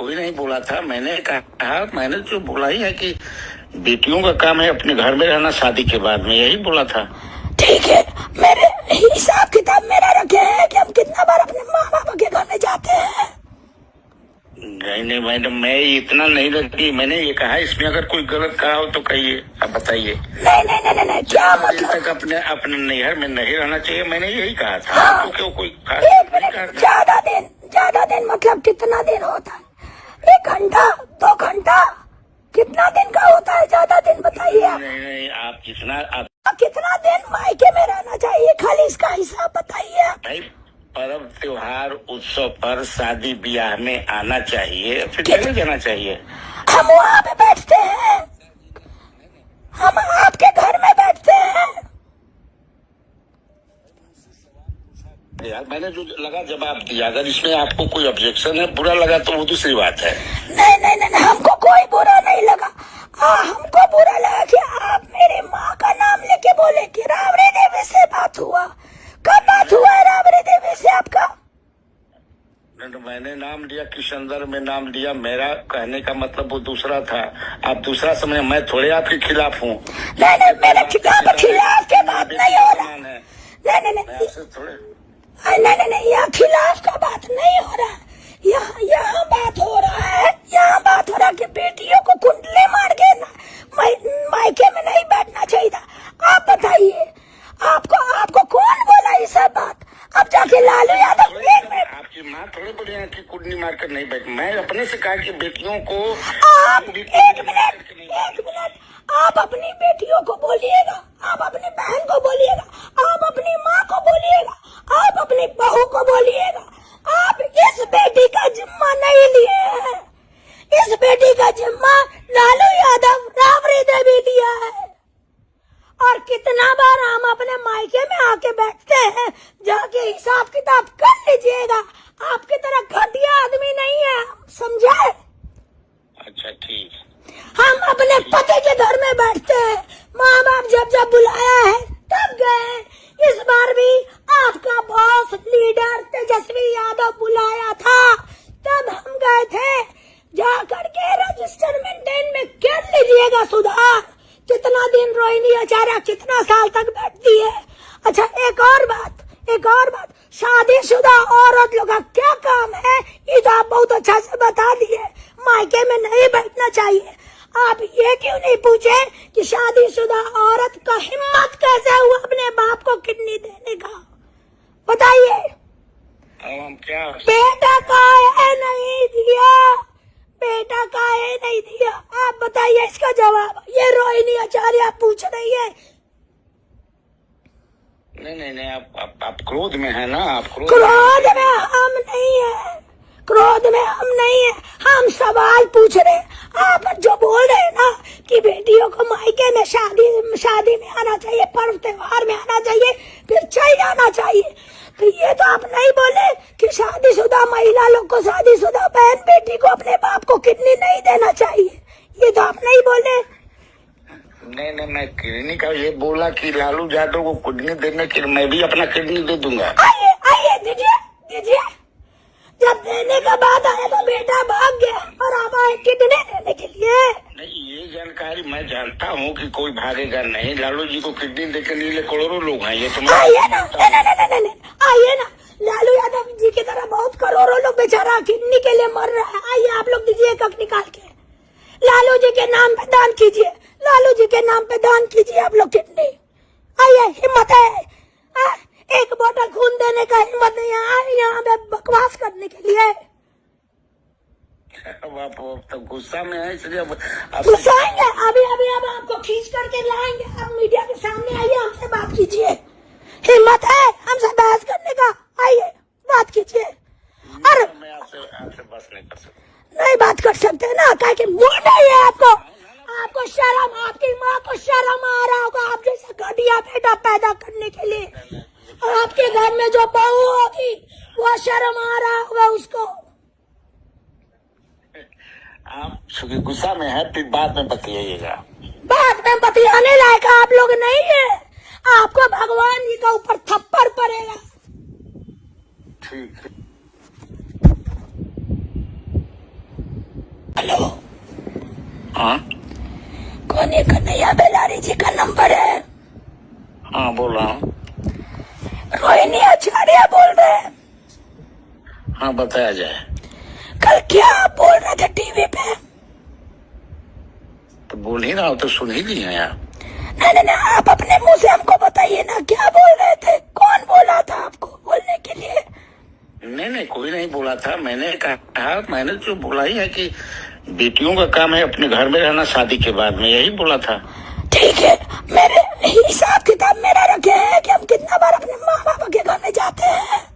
भी नहीं बोला था। मैंने कहा, मैंने जो बोला ही है कि बेटियों का काम है अपने घर में रहना शादी के बाद में, यही बोला था। ठीक है, मेरे हिसाब किताब मेरा रखे हैं कि हम कितना बार अपने माँ बाप के घर में जाते हैं। नहीं मैडम, मैं इतना नहीं रखी। मैंने ये कहा इसमें अगर कोई गलत कहा हो तो कहिए, आप बताइए। नहीं, क्या मतलब? तक अपने नैहर में नहीं रहना चाहिए, मैंने यही कहा था। हाँ, तो क्यों कोई ज्यादा दिन मतलब कितना दिन होता है? 1 घंटा 2 घंटा कितना दिन का होता है? ज्यादा दिन बताइए। नहीं, आप कितना दिन मायके में रहना चाहिए, खाली इसका हिसाब बताइए। भाई, पर्व त्योहार उत्सव पर शादी ब्याह में आना चाहिए, फिर चले जाना चाहिए। हम वहाँ पे बैठते हैं, हम आपके घर में बैठते हैं। यार, मैंने जो लगा जवाब दिया। अगर इसमें आपको कोई ऑब्जेक्शन है, बुरा लगा तो वो दूसरी बात है। नहीं, हमको कोई बुरा नहीं लगा। हमको बुरा लगा कि आप मेरे माँ का नाम लेके बोले कि राबड़ी देवी से बात हुआ। कब बात हुआ है राबड़ी देवी से आपका? तो मैंने नाम लिया, किशनदर में नाम लिया। मेरा कहने का मतलब वो दूसरा था, आप दूसरा समझे। मैं थोड़े आपके खिलाफ हूँ। नहीं, मेरे खिलाफ के बात नहीं हो रहा। नहीं, यहाँ खिलाफ का बात नहीं हो रहा है। यहाँ बात हो रहा है, कि बेटियों को कुंडले मार के मायके में नहीं बैठना चाहिए था। आप बताइए, आपको कौन बोला ये सब बात? अब जाके लालू यादव, आपकी माँ थोड़ी बोली है कि कुंडली मार कर नहीं बैठ। मैं अपने से कहा कि बेटियों को एक मिनट, आप अपनी बेटियों को बोलिएगा, आप अपनी बहन को बोलिएगा, आप अपनी माँ को बोलिएगा, आप अपनी बहू को बोलिएगा। आप इस बेटी का जिम्मा नहीं लिए हैं। इस बेटी का जिम्मा लालू यादव, राबड़ी देवी लिया है। और कितना बार हम अपने मायके में आके बैठते हैं, जाके हिसाब किताब कर लीजिएगा। आपकी तरह घटिया आदमी नहीं है, समझे? अच्छा, ठीक। हम अपने पति के घर में बैठते हैं, माँ बाप जब बुलाया है तब गए। इस बार भी आपका बॉस लीडर तेजस्वी यादव बुलाया था, तब हम गए थे। जा करके रजिस्टर मेंटेन में कर लीजिएगा सुधार। कितना दिन रोहिणी आचार्य कितना साल तक बैठती है। अच्छा, एक और बात, शादीशुदा औरत लोग का क्या काम है, ये तो आप बहुत अच्छा से बता दिए। मायके में नहीं बैठना चाहिए। आप ये क्यों नहीं पूछे कि शादीशुदा औरत का हिम्मत कैसे हुआ अपने बाप को किडनी देने का? बताइए। क्या बेटा का है नहीं दिया, आप बताइए इसका जवाब। ये रोहिणी आचार्य पूछ रही है। नहीं, आप क्रोध में है ना? आप क्रोध में हम नहीं है, हम सवाल पूछ रहे। आप जो बोल रहे हैं ना कि बेटियों को मायके में शादी में आना चाहिए, पर्व त्योहार में आना चाहिए, फिर चल जाना चाहिए, तो ये तो आप नहीं बोले कि शादीशुदा महिला लोग को, शादीशुदा बहन बेटी को अपने बाप को किडनी नहीं देना चाहिए। ये तो आप नहीं बोले। नहीं, मैं किडनी का ये बोला कि लालू यादव को किडनी देने के लिए मैं भी अपना किडनी दे दूंगा। आइए दीजिए। जब देने का बात आया तो बेटा भाग गया और आप आए किडनी देने के लिए। नहीं, ये जानकारी मैं जानता हूँ कि कोई भागेगा नहीं। लालू जी को किडनी देने के लिए करोड़ों लोग हैं। ये तो आइए ना, लालू यादव जी की तरह बहुत करोड़ों लोग बेचारा किडनी के लिए मर रहा है। आइए, आप लोग दीजिए कक निकाल के, लालू जी के नाम पे दान कीजिए, आप लोग किडनी। आइए, हिम्मत है। एक बोतल खून देने का हिम्मत नहीं है यहाँ पे बकवास करने के लिए। आप तो गुस्सा में है, इसलिए गुस्साएंगे। अभी अब आपको खींच करके लाएंगे। आप मीडिया के सामने आइए, हमसे बात कीजिए। हिम्मत है हमसे बहस करने का? आइए, बात कीजिए। अरे मैं आपसे बस नहीं कर सकता। नहीं बात कर सकते ना, क्या कि मुंह नहीं है आपको शर्म, आपकी माँ को शर्म आ रहा होगा आप जैसा घटिया बेटा पैदा करने के लिए। और आपके घर में जो बहू होगी वो शर्म आ रहा होगा उसको। आप गुस्सा में है, फिर बाद में बतियाइएगा। बाद में बतियाने लायक आप लोग नहीं है। आपको भगवान जी का ऊपर थप्पड़ पड़ेगा। ठीक है। हेलो, हाँ कौन ये कन्हैया बेलारी जी का नंबर है? हाँ बोल रहा हूँ। रोहिणी आचार्य बोल रहे हैं। हाँ बताया जाए। कल क्या आप बोल रहे थे टीवी पे? तो बोल ही रहा हूँ, तो सुन ही नहीं है यार। नहीं, आप अपने मुंह से हमको बताइए ना, क्या बोल रहे थे? कौन बोला था आपको बोलने के लिए? नहीं कोई नहीं बोला था। मैंने कहा, मैंने जो बोला ही है कि बेटियों का काम है अपने घर में रहना शादी के बाद में, यही बोला था। ठीक है, मेरे हिसाब किताब मेरा रखे हैं कि हम कितना बार अपने माँ बाप के घर में जाते हैं।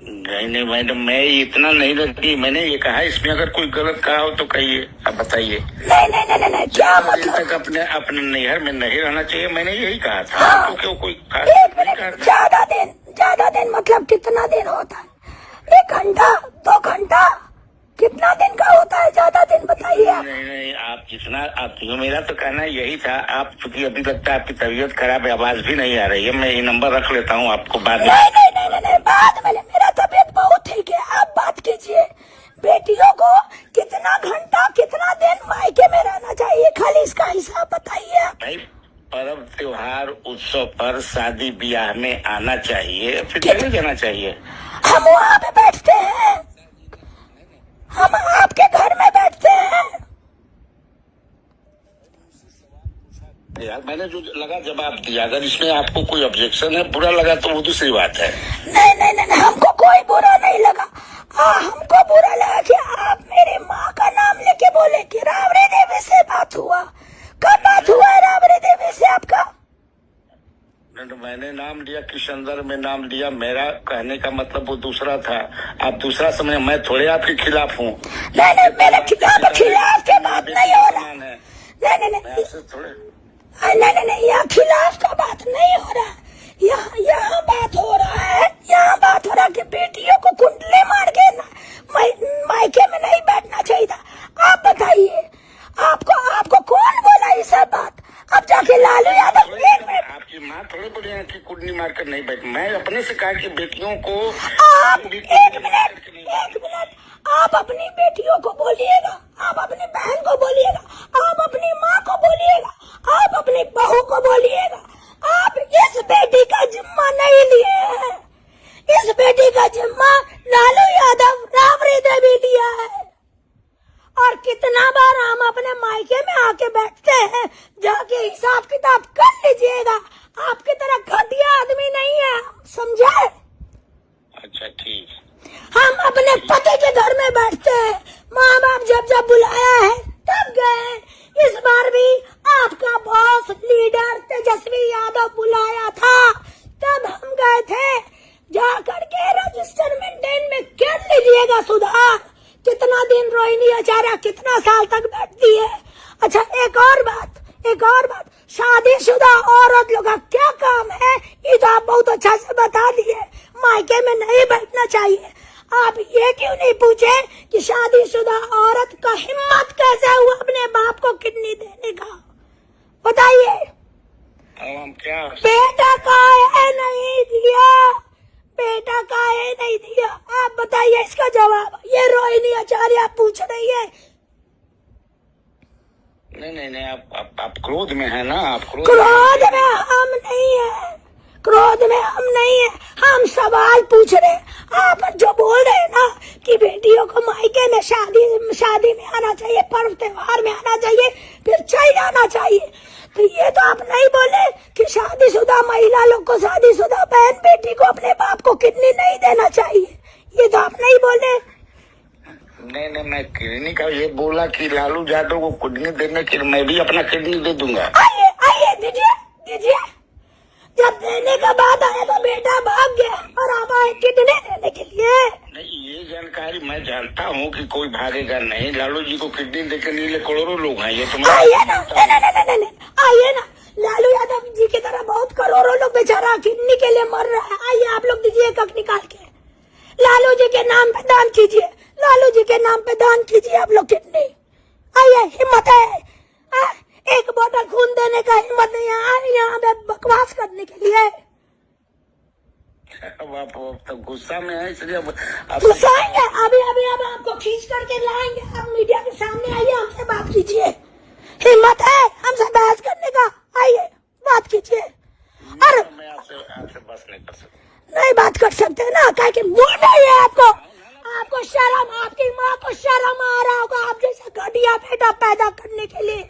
नहीं मैडम, मैं इतना नहीं लगी। मैंने ये कहा इसमें अगर कोई गलत कहा हो तो कहिए, अब बताइए। नहीं, क्या मतलब? तक अपने नैहर में नहीं रहना चाहिए, मैंने यही कहा था। हाँ, तो क्यों कोई एक मिनट, ज्यादा दिन मतलब कितना दिन होता है? 1 घंटा, 2 घंटा, कितना दिन का होता है? ज्यादा दिन बताइए आप। नहीं आप जितना आप मेरा तो कहना यही था। आप चूंकि अभी लगता है आपकी तबीयत खराब है, आवाज भी नहीं आ रही है, मैं ये नंबर रख लेता हूँ आपको बाद में। नहीं, बाद में मेरा तबीयत बहुत ठीक है, आप बात कीजिए। बेटियों को कितना घंटा, कितना दिन मायके में रहना चाहिए, खाली इसका हिसाब बताइए आप। भाई पर्व त्योहार उत्सव पर शादी ब्याह में आना चाहिए, फिर चले जाना चाहिए। हम वहाँ पे बैठते हैं, हम आपके घर में बैठते हैं। यार मैंने जो लगा जवाब दिया। अगर इसमें आपको कोई ऑब्जेक्शन है, बुरा लगा तो वो दूसरी बात है। नहीं, हमको कोई बुरा नहीं लगा। हमको बुरा लगा कि आप मेरी माँ का नाम लेके बोले कि राबड़ी देवी से बात हुआ। कब बात हुआ है राबड़ी देवी से आपका? मैंने नाम लिया, किशनदर में नाम लिया। मेरा कहने का मतलब वो दूसरा था, आप दूसरा समझे। मैं थोड़े आपके खिलाफ हूँ। नहीं, मेरे खिलाफ की बात नहीं हो रहा। नहीं, यहाँ खिलाफ का बात नहीं हो रहा। यहाँ बात हो रहा है, कि बेटियों को कुंडली मार के मायके में नहीं बैठना चाहिए था। आप बताइए, आपको कौन बोला ये सब बात? अब जाके लालू यादव, आपकी माँ थोड़े बोली है कि कुंडली मारकर नहीं बैठ। मैं अपने से कहा कि बेटियों को आप एक मिनट, आप अपनी बेटियों को बोलिएगा, आप अपनी बहन को बोलिएगा, आप अपनी माँ को बोलिएगा, आप अपनी बहू को बोलिएगा। आप इस बेटी का जिम्मा नहीं लिए हैं। इस बेटी का जिम्मा लालू यादव, राबड़ी देवी लिया है। और कितना बार हम अपने मायके में आके बैठते हैं, जाके हिसाब किताब कर लीजिएगा। आपकी तरह घटिया आदमी नहीं है, समझे? अच्छा ठीक। हम अपने पति के घर में बैठते हैं, माँ बाप जब बुलाया है तब गए। इस बार भी आपका बॉस लीडर तेजस्वी यादव बुलाया था, तब हम गए थे। जा करके रजिस्टर मेंटेन में कर लीजिएगा सुधार। कितना दिन रोहिणी आचार्य कितना साल तक बैठती है? अच्छा, एक और बात, शादीशुदा औरत लोग का क्या काम है, ये तो आप बहुत अच्छा से बता दिए। मायके में नहीं बैठना चाहिए। आप ये क्यों नहीं पूछे कि शादीशुदा औरत का हिम्मत कैसे हुआ अपने बाप को किडनी देने का? बताइए। हम क्या बेटा का है नहीं दिया, आप बताइए इसका जवाब। ये रोहिणी आचार्य पूछ रही है। नहीं आप क्रोध में है ना। आप क्रोध में हम नहीं है, हम सवाल पूछ रहे। आप जो बोल रहे हैं ना कि बेटियों को मायके में शादी में आना चाहिए, पर्व त्योहार में आना चाहिए, फिर चल जाना चाहिए, तो ये तो आप नहीं बोले कि शादीशुदा महिला लोग को, शादीशुदा बहन बेटी को अपने बाप को किडनी नहीं देना चाहिए। ये तो आप नहीं बोले। नहीं मैं किडनी का ये बोला कि लालू यादव को किडनी देने के लिए मैं भी अपना किडनी दे दूंगा। आइए दीजिए। जब देने का बात आया तो बेटा भाग गया और आप आए किडनी देने के लिए। नहीं, ये जानकारी मैं जानता हूँ कि कोई भागेगा नहीं। लालू जी को किडनी देकर लिए करोड़ों लोग हैं। ये तो आइए ना, लालू यादव जी की तरह बहुत करोड़ों लोग बेचारा किडनी के लिए मर रहा है। आइए आप लोग दीजिए कक निकाल के, लालू जी के नाम पे दान कीजिए, आप लोग किडनी। आइए, हिम्मत है। एक बोतल खून देने का हिम्मत नहीं है यहाँ पे बकवास करने के लिए। अब आप तो गुस्सा में है, इसलिए अब गुस्साएंगे। अभी अभी अब आपको खींच करके लाएंगे, आप मीडिया के सामने आइए, हमसे बात कीजिए। हिम्मत है हमसे बहस करने का, आइए बात कीजिए। और मैं आपसे बस नहीं कर सकता। नहीं बात कर सकते ना, क्या कि बोल रही है आपको शर्म, आपकी माँ को शर्म आ रहा होगा आप जैसा घटिया बेटा पैदा करने के लिए।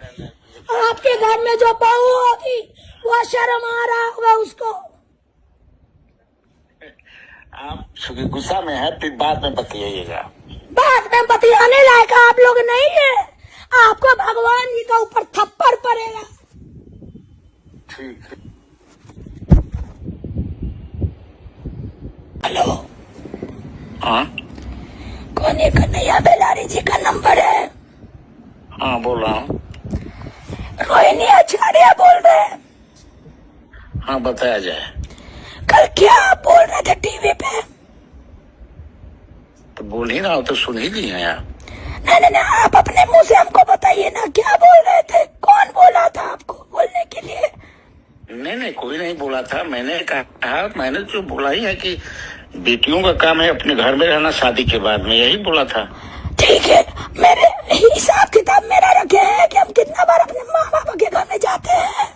और आपके घर में जो बहू होगी वो शर्म आ रहा होगा उसको। आप चूंकि गुस्सा में है, फिर बाद में बताइएगा। बाद में बतियाने लायक आप लोग नहीं है, आपको भगवान जी का ऊपर थप्पड़ पड़ेगा। ठीक है। हेलो, हाँ कौन ये कन्हैया बेलारी जी का नंबर है? हाँ बोल रहा हूँ। रोहिणी आचार्य बोल रहे हैं? हाँ बताया जाए। कल क्या आप बोल रहे थे टीवी पे? तो बोल ही रहा हूँ, तो सुन ही ली है यार। नहीं, आप अपने मुंह से हमको बताइए ना, क्या बोल रहे थे? कौन बोला था आपको बोलने के लिए? नहीं कोई नहीं बोला था। मैंने कहा, मैंने जो बोला ही है कि बेटियों का काम है अपने घर में रहना शादी के बाद में, यही बोला था। ठीक है, मेरे हिसाब किताब मेरा रखे हैं कि हम कितना बार अपने माँ बाप के घर में जाते हैं।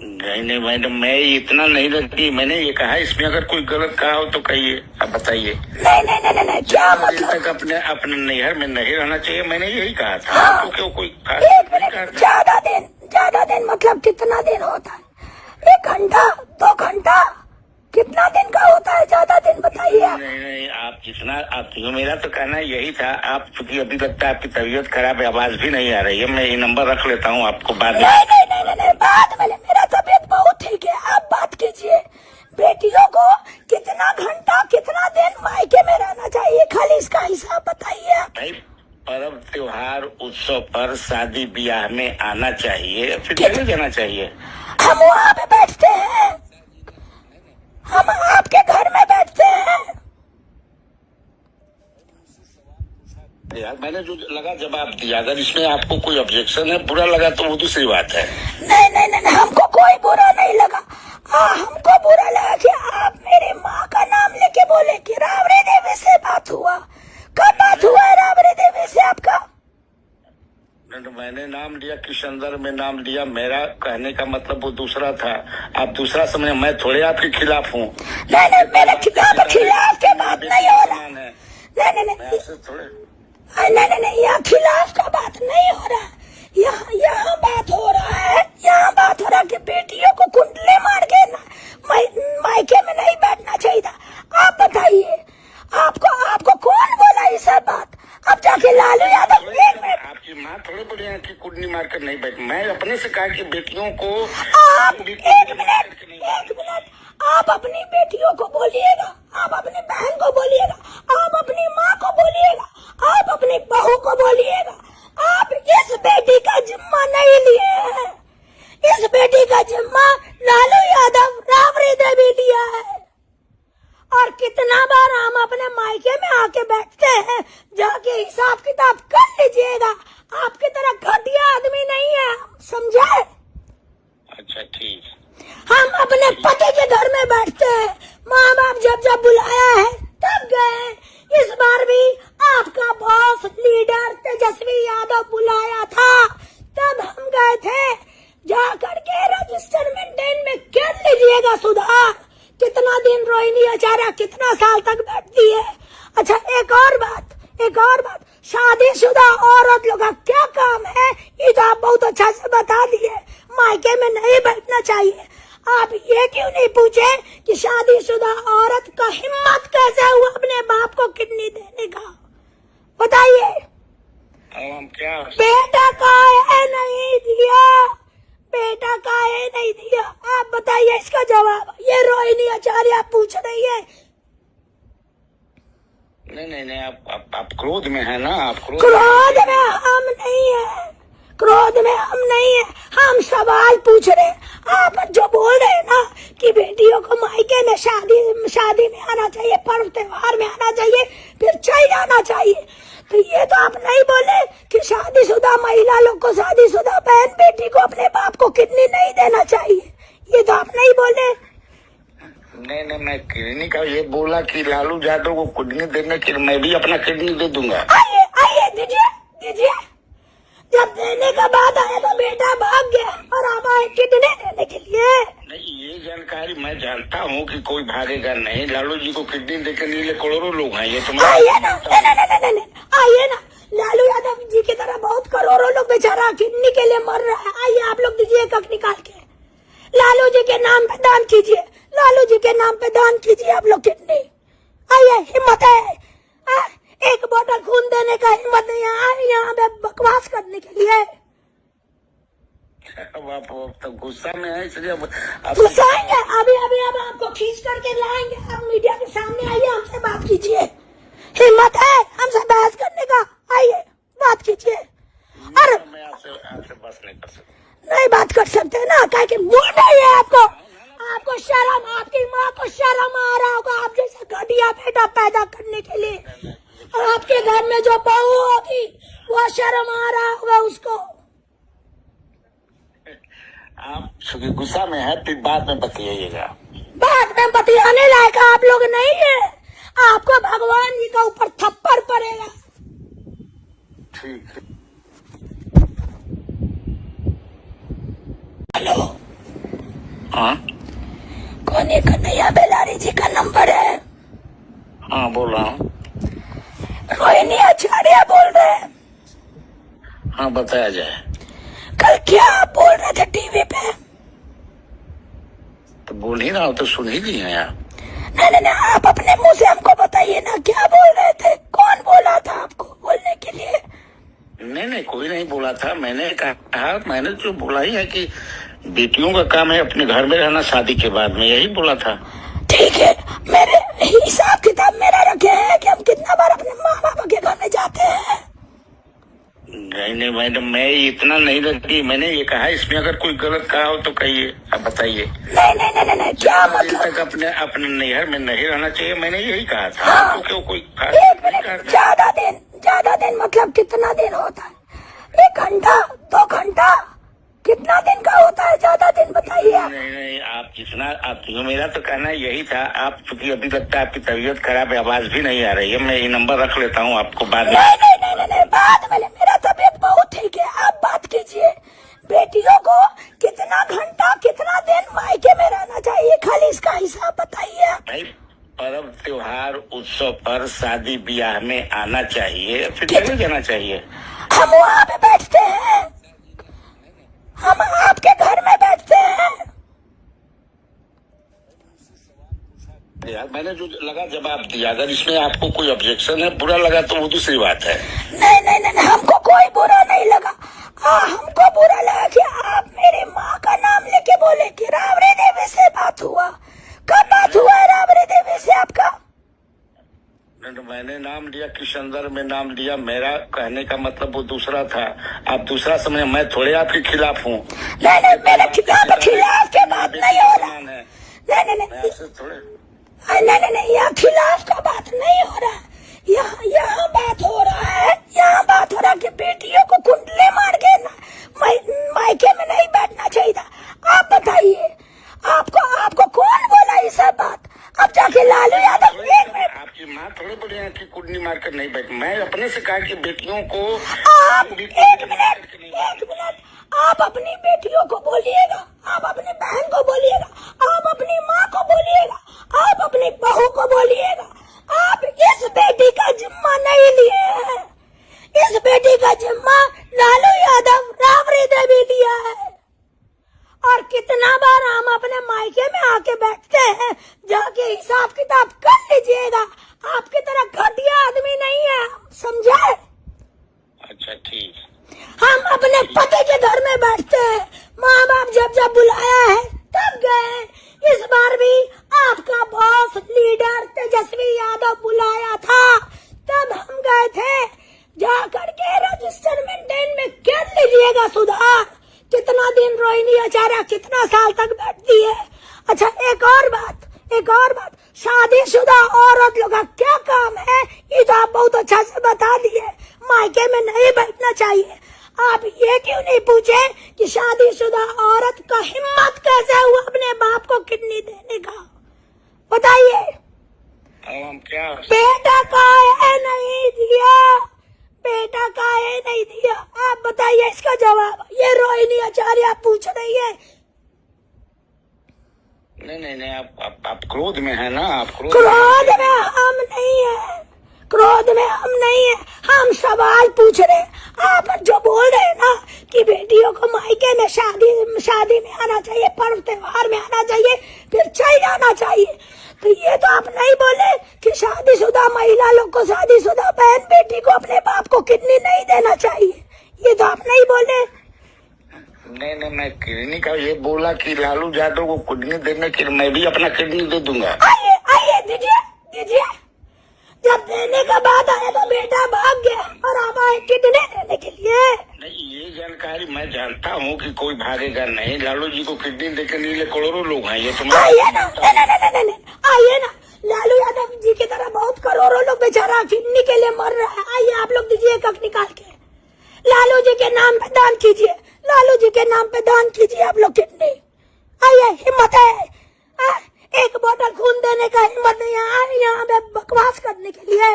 नहीं मैडम, मैं इतना नहीं रखी। मैंने ये कहा इसमें अगर कोई गलत कहा हो तो कहिए, आप बताइए। नहीं, क्या मतलब? तक अपने नैहर में नहीं रहना चाहिए, मैंने यही कहा था। हाँ। तो क्यों कोई एक मिनट, ज्यादा दिन मतलब कितना दिन होता है? 1 घंटा, 2 घंटा, कितना दिन का होता है? ज्यादा दिन बताइए आप। नहीं आप जितना आप, मेरा तो कहना यही था। आप चूंकि अभी लगता है आपकी तबीयत खराब है, आवाज भी नहीं आ रही है, मैं ये नंबर रख लेता हूँ आपको बाद में। नहीं, बाद में मेरा तबीयत बहुत ठीक है, आप बात कीजिए। बेटियों को कितना घंटा, कितना दिन मायके में रहना चाहिए, खाली इसका हिसाब बताइए आप। भाई पर्व त्योहार उत्सव पर शादी ब्याह में आना चाहिए, फिर चले जाना चाहिए। हम वहाँ पे बैठते हैं, हम आपके घर में बैठते हैं। यार मैंने जो लगा जवाब दिया, अगर इसमें आपको कोई ऑब्जेक्शन है, बुरा लगा तो वो दूसरी बात है। नहीं, हमको कोई बुरा नहीं लगा। हमको बुरा लगा कि आप मेरी माँ का नाम लेके बोले कि राबड़ी देवी से बात हुआ। कब बात हुआ है राबड़ी देवी से आपका? मैंने नाम लिया, किशनदर में नाम लिया, मेरा कहने का मतलब वो दूसरा था। आप दूसरा समझे, मैं थोड़े आपके खिलाफ हूँ। नहीं, मेरे खिलाफ की बात नहीं हो रहा। नहीं, यहाँ खिलाफ का बात नहीं हो रहा है। यहाँ बात हो रहा है, कि बेटियों को कुंडले मार के मायके में नहीं बैठना चाहिए था। आप बताइए, आपको कौन बोला ये सब बात? अब जाके लालू यादव, आपकी माँ थोड़ी बोली है कि कुंडली मार कर नहीं बैठ। मैं अपने से कहा कि बेटियों को एक मिनट, आप अपनी बेटियों को बोलिएगा, आप अपनी बहन को बोलिएगा, आप अपनी माँ को बोलिएगा, आप अपनी बहू को बोलिएगा। आप इस बेटी का जिम्मा नहीं लिए हैं। इस बेटी का जिम्मा लालू यादव, राबड़ी देवी लिया है। और कितना बार हम अपने मायके में आके बैठते हैं, जाके हिसाब किताब कर लीजिएगा। आपकी तरह घटिया आदमी नहीं है, समझे? अच्छा ठीक। हम अपने पति के घर में बैठते हैं, माँ बाप जब बुलाया है तब गए। इस बार भी आपका बॉस लीडर तेजस्वी यादव बुलाया था, तब हम गए थे। जा करके रजिस्टर मेंटेन में कर लीजिएगा सुधार। कितना दिन रोहिणी आचार्य कितना साल तक बैठती है? अच्छा एक और बात, शादीशुदा औरत लोग का क्या काम है, ये तो आप बहुत अच्छा से बता दिए। मायके में नहीं बैठना चाहिए। आप ये क्यों नहीं पूछे कि शादीशुदा औरत का हिम्मत कैसे हुआ अपने बाप को किडनी देने का? बताइए। क्या बेटा का है नहीं दिया, बेटा का है नहीं दिया, आप बताइए इसका जवाब। ये रोहिणी आचार्य पूछ रही है। नहीं आप क्रोध में है ना? आप क्रोध में हम नहीं है, हम सवाल पूछ रहे हैं। आप जो बोल रहे हैं ना कि बेटियों को मायके में शादी में आना चाहिए, पर्व त्योहार में आना चाहिए, फिर चल जाना चाहिए, तो ये तो आप नहीं बोले कि शादीशुदा महिला लोग को, शादीशुदा बहन बेटी को अपने बाप को किडनी नहीं देना चाहिए। ये तो आप नहीं बोले। नहीं, मैं किडनी का ये बोला कि लालू यादव को किडनी देने के लिए मैं भी अपना किडनी दे दूंगा। आइए आइए दीजिए। जब देने का बात आया तो बेटा भाग गया और आप आए किडनी देने के लिए। नहीं, ये जानकारी मैं जानता हूँ कि कोई भागेगा नहीं। लालू जी को किडनी देने के लिए करोड़ों लोग हैं। ये तो आइए ना, नहीं, आइए ना। लालू यादव जी की तरह बहुत करोड़ों लोग बेचारा किडनी के लिए मर रहा है। आइए आप लोग दीजिए एक निकाल के, लालू जी के नाम पे दान कीजिए, लालू जी के नाम पे दान कीजिए आप लोग किडनी। आइए, हिम्मत है, एक बोतल खून देने का हिम्मत नहीं है यहाँ पे बकवास करने के लिए। आप तो गुस्सा में है, इसलिए गुस्साएंगे। अभी अब आपको खींच करके लाएंगे। आप मीडिया के सामने आइए, हमसे बात कीजिए। हिम्मत है हमसे बहस करने का? आइए बात कीजिए। और मैं आपसे बस नहीं कर सकता। नहीं बात कर सकते ना, क्या कि मुंह नहीं है आपको शर्म, आपकी माँ को शर्म आ रहा होगा आप जैसा घटिया बेटा पैदा करने के लिए। और आपके घर में जो बहू होगी वो शर्म आ रहा होगा उसको। आप चूंकि गुस्सा में है फिर बाद में बतियाइएगा। बाद में बतियाने लायक आप लोग नहीं है। आपको भगवान जी का ऊपर थप्पड़ पड़ेगा। ठीक है। हेलो, हाँ कौन ये कन्हैया बेलारी जी का नंबर है? हाँ बोल रहा हूँ। रोहिणी आचार्य बोल रहे हैं? हाँ बताया जाए। कल क्या आप बोल रहे थे टीवी पे? तो बोल ही रहा हूँ, तो सुन ही लिए हैं आप। नहीं, आप अपने मुंह से हमको बताइए ना, क्या बोल रहे थे? कौन बोला था आपको बोलने के लिए? नहीं, कोई नहीं बोला था। मैंने जो बोला ही है कि बेटियों का काम है अपने घर में रहना शादी के बाद में, यही बोला था। ठीक है, मेरे हिसाब किताब मेरा रखे हैं कि हम कितना बार अपने माँ बाप के घर में जाते हैं। नहीं मैडम, मैं इतना नहीं रखी। मैंने ये कहा इसमें अगर कोई गलत कहा हो तो कहिए, अब बताइए। नहीं, क्या मतलब? तक अपने नैहर में नहीं रहना चाहिए, मैंने यही कहा था। हाँ, तो क्यों कोई एक मिनट, ज्यादा दिन मतलब कितना दिन होता है? 1 घंटा, 2 घंटा, कितना दिन का होता है? ज्यादा दिन बताइए। नहीं, आप जितना आप मेरा तो कहना यही था। आप चूंकि अभी लगता है आपकी तबीयत खराब है, आवाज भी नहीं आ रही है। मैं ये नंबर रख लेता हूँ आपको बाद में। नहीं, बाद में। मेरा तबीयत बहुत ठीक है, आप बात कीजिए। बेटियों को कितना घंटा, कितना दिन मायके में रहना चाहिए, खाली इसका हिसाब बताइए। भाई, पर्व त्योहार उत्सव पर शादी ब्याह में आना चाहिए, फिर चले जाना चाहिए। हम वहाँ पे बैठते हैं, हम आपके घर में बैठते हैं। यार मैंने जो लगा जवाब दिया। अगर इसमें आपको कोई ऑब्जेक्शन है, बुरा लगा तो वो दूसरी बात है। नहीं, हमको कोई बुरा नहीं लगा। हमको बुरा लगा कि आप मेरी माँ का नाम लेके बोले कि राबड़ी देवी से बात हुआ। कब बात हुआ है राबड़ी देवी से आपका? मैंने नाम लिया, किशनदर में नाम लिया। मेरा कहने का मतलब वो दूसरा था। आप दूसरा समझे, मैं थोड़े आपके खिलाफ हूँ। नहीं, मेरे खिलाफ की बात नहीं हो रहा। नहीं, यहाँ खिलाफ का बात नहीं हो रहा। यहाँ बात हो रहा है, कि बेटियों को कुंडले मार के मायके में नहीं बैठना चाहिए था। आप बताइए, आपको कौन बोला ये सब बात? अब जाके लालू यादव, आपकी माँ थोड़े बोले हैं कि कुंडली मार कर नहीं बैठ। मैं अपने से कहा कि बेटियों को एक मिनट, आप अपनी बेटियों को बोलिएगा, आप अपनी बहन को बोलिएगा, आप अपनी माँ को बोलिएगा, आप अपनी बहू को बोलिएगा। आप इस बेटी का जिम्मा नहीं लिए हैं। इस बेटी का जिम्मा लालू यादव, राबड़ी देवी लिया है। और कितना बार हम अपने मायके में आके बैठते हैं, जाके हिसाब किताब कर लीजिएगा। आपकी तरह घटिया आदमी नहीं है, समझे? अच्छा ठीक। हम अपने पति के घर में बैठते हैं, माँ बाप जब बुलाया है तब गए। इस बार भी आपका बॉस लीडर तेजस्वी यादव बुलाया था, तब हम गए थे। जा करके रजिस्टर मेंटेन में कर लीजिएगा सुधार। कितना दिन रोहिणी आचार्य कितना साल तक बैठती है? अच्छा, एक और बात, शादीशुदा औरत लोग का क्या काम है ये तो आप बहुत अच्छा से बता दिए। मायके में नहीं बैठना चाहिए। आप ये क्यों नहीं पूछे कि शादीशुदा औरत का हिम्मत कैसे हुआ अपने बाप को किडनी देने का? बताइए। अब हम क्या बेटा का है नहीं दिया, बेटा का है नहीं दिया, आप बताइए इसका जवाब। ये रोहिणी आचार्य पूछ रही है। नहीं आप क्रोध में है ना, आप क्रोध में हम नहीं है, क्रोध में हम नहीं है, हम सवाल पूछ रहे हैं। आप जो बोल रहे हैं ना कि बेटियों को मायके में शादी में आना चाहिए, पर्व त्योहार में आना चाहिए, फिर चल जाना चाहिए, तो ये तो आप नहीं बोले कि शादीशुदा महिला लोग को, शादीशुदा बहन बेटी को अपने बाप को किडनी नहीं देना चाहिए, ये तो आप नहीं बोले। नहीं मैं किडनी का ये बोला कि लालू यादव को किडनी देने के लिए मैं भी अपना किडनी दे दूंगा। आइए आइए दीजिए। जब देने का बात आया तो बेटा भाग गया और आप आए किडनी देने के लिए। नहीं, ये जानकारी मैं जानता हूँ कि कोई भागेगा नहीं। लालू जी को किडनी देने के लिए करोड़ों लोग हैं, ये तो आइए ना, नहीं, आइए ना। लालू यादव जी की तरह बहुत करोड़ों लोग बेचारा किडनी के लिए मर रहा है। आइए आप लोग दीजिए एक हक निकाल के, लालू जी के नाम पे दान कीजिए, लालू जी के नाम पे दान कीजिए आप लोग किडनी। आइए, हिम्मत है, एक बोतल खून देने का हिम्मत नहीं है यहाँ पे बकवास करने के लिए।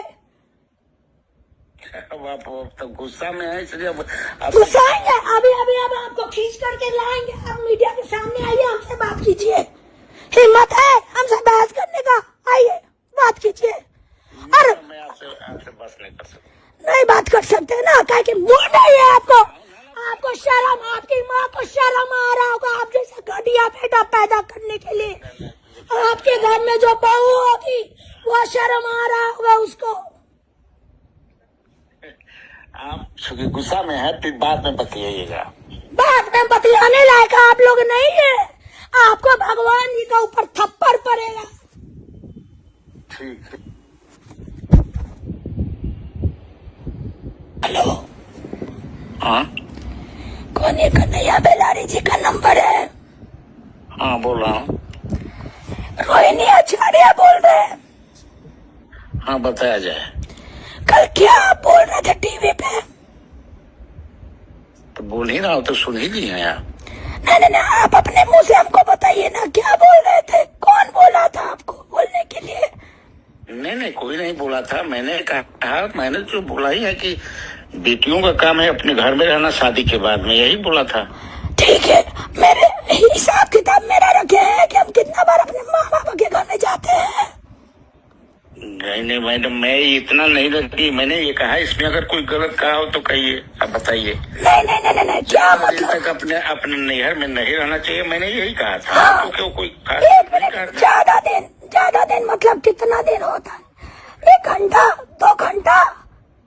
अब आप तो गुस्सा में है, इसलिए गुस्सा आएंगे अभी अब आपको खींच करके लाएंगे। आप मीडिया के सामने आइए, हमसे बात कीजिए। हिम्मत है हमसे बहस करने का, आइए बात कीजिए। और मैं आपसे बस नहीं कर सकता। नहीं बात कर सकते ना, क्या कि मुंह नहीं है आपको शर्म, आपकी माँ को शर्म आ रहा होगा आप जैसा घटिया बेटा पैदा करने के लिए। और आपके घर में जो बहू होगी वो शर्म आ रहा होगा उसको। आप चूंकि गुस्सा में है, फिर बाद में बतियाइएगा। बाद में बतियाने लायक आप लोग नहीं है, आपको भगवान जी का ऊपर थप्पड़ पड़ेगा। ठीक है। हेलो, हाँ कौन ये कन्हैया बेलारी जी का नंबर है? हाँ बोल रहा हूँ। रोहिणी आचार्य बोल रहे हैं। हाँ बताया जाए। कल क्या आप बोल रहे थे टीवी पे? तो बोल ही रहा हूँ, तो सुन ही ली है यार। नहीं, आप अपने मुंह से हमको बताइए ना, क्या बोल रहे थे? कौन बोला था आपको बोलने के लिए? नहीं कोई नहीं बोला था। मैंने कहा, मैंने जो बोला ही है कि बेटियों का काम है अपने घर में रहना शादी के बाद में, यही बोला था। ठीक है, मेरे हिसाब किताब मेरा रखे हैं कि हम कितना बार अपने माँ बाप के घर में जाते हैं। नहीं मैडम, मैं इतना नहीं रखती। मैंने ये कहा इसमें अगर कोई गलत कहा हो तो कहिए, आप बताइए। नहीं, क्या मतलब? तक अपने नैहर में नहीं रहना चाहिए, मैंने यही कहा था। हाँ, तो क्यों कोई ज्यादा दिन मतलब कितना दिन होता है? 1 घंटा 2 घंटा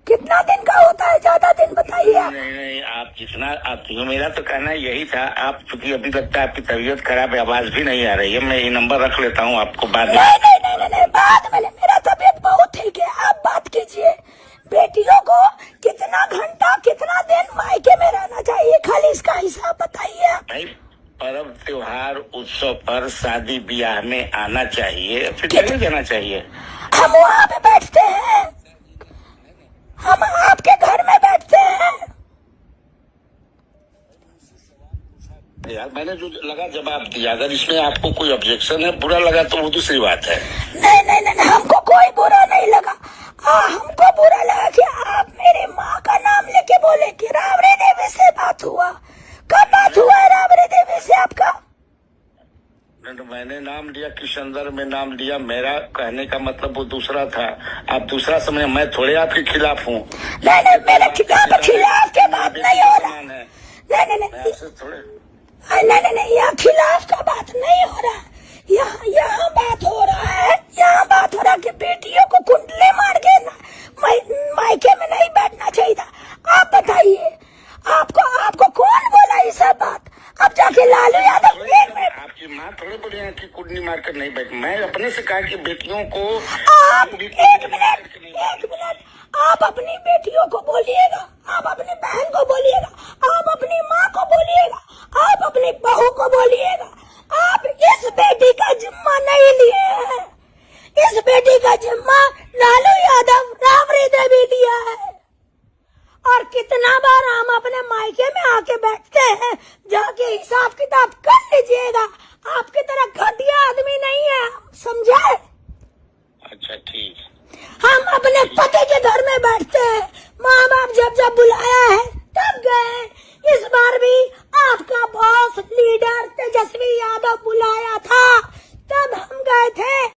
कितना दिन का होता है? ज्यादा दिन बताइए आप। नहीं आप जितना आप, मेरा तो कहना यही था। आप चूंकि अभी लगता है आपकी तबीयत खराब है, आवाज भी नहीं आ रही है, मैं ये नंबर रख लेता हूँ आपको बाद में। नहीं, बाद में मेरा तबीयत बहुत ठीक है, आप बात कीजिए। बेटियों को कितना घंटा कितना दिन मायके में रहना चाहिए, खाली इसका हिसाब बताइए आप। भाई पर्व त्योहार उत्सव पर शादी ब्याह में आना चाहिए, फिर चले जाना चाहिए। हम वहाँ पे बैठते हैं, हम आपके घर में बैठते हैं। यार मैंने जो लगा जवाब दिया। अगर इसमें आपको कोई ऑब्जेक्शन है, बुरा लगा तो वो दूसरी बात है। नहीं, हमको कोई बुरा नहीं लगा। हमको बुरा लगा कि आप मेरी माँ का नाम लेके बोले कि राबड़ी देवी से बात हुआ। कब बात हुआ है राबड़ी देवी से आपका? मैंने नाम लिया, किशनदर में नाम लिया। मेरा कहने का मतलब वो दूसरा था, आप दूसरा समझे। मैं थोड़े आपके खिलाफ हूँ। नहीं, मेरे खिलाफ के बात नहीं हो रहा। नहीं, यहाँ खिलाफ का बात नहीं हो रहा। यहाँ बात हो रहा है, कि बेटियों को कुंडले मार के मायके में नहीं बैठना चाहिए था। आप बताइए, आपको कौन बोला ये सब बात? अब जाके लालू यादव आपकी माँ थोड़े बोली है कि कुंडली मार कर नहीं बैठ। मैं अपने से कहा कि बेटियों को आप एक मिनट आप अपनी बेटियों को बोलिएगा, आप अपनी बहन को बोलिएगा, आप अपनी माँ को बोलिएगा, आप अपनी बहू को बोलिएगा। आप इस बेटी का जिम्मा नहीं लिए हैं। इस बेटी का जिम्मा लालू यादव राबड़ी देवी लिया है। और कितना बार हम अपने मायके में आके बैठते हैं, जाके हिसाब किताब कर लीजिएगा। आपकी तरह घटिया आदमी नहीं है, समझे? अच्छा ठीक। हम अपने पति के घर में बैठते हैं, माँ बाप जब जब बुलाया है तब गए। इस बार भी आपका बॉस लीडर तेजस्वी यादव बुलाया था, तब हम गए थे।